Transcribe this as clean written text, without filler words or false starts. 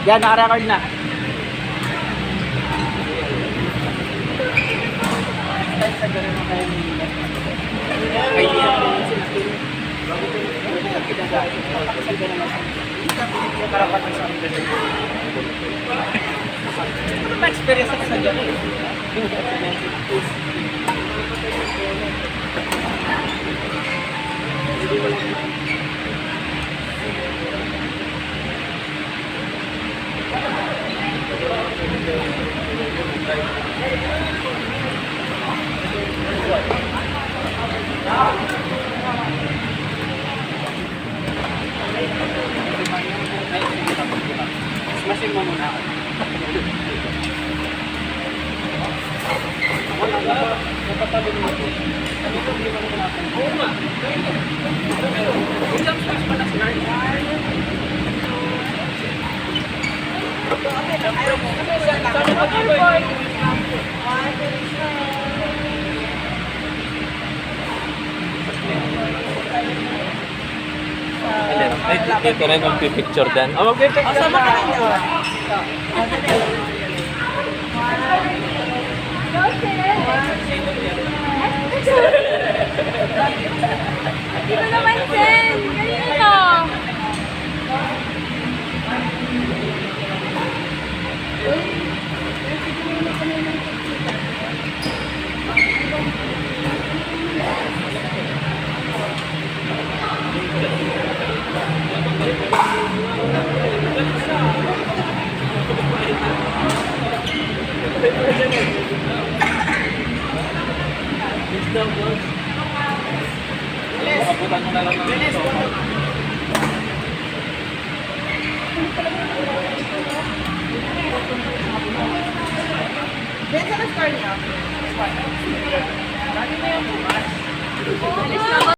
Yan, naka-record na. Ma-experience ako sa dyan eh. Masin mo muna ako. Napatalo mo ito. Ano ito? Hindi mo naman natin. Oo nga. Ilang space pa na smart? Sama pa dito eh. Ay, dito rin magpipicture din. Oh, magpipicture Sama ka rin yun. Hindi ko naman send. Kanino? Makabutan mo na lang ng ito. Benta na score niya.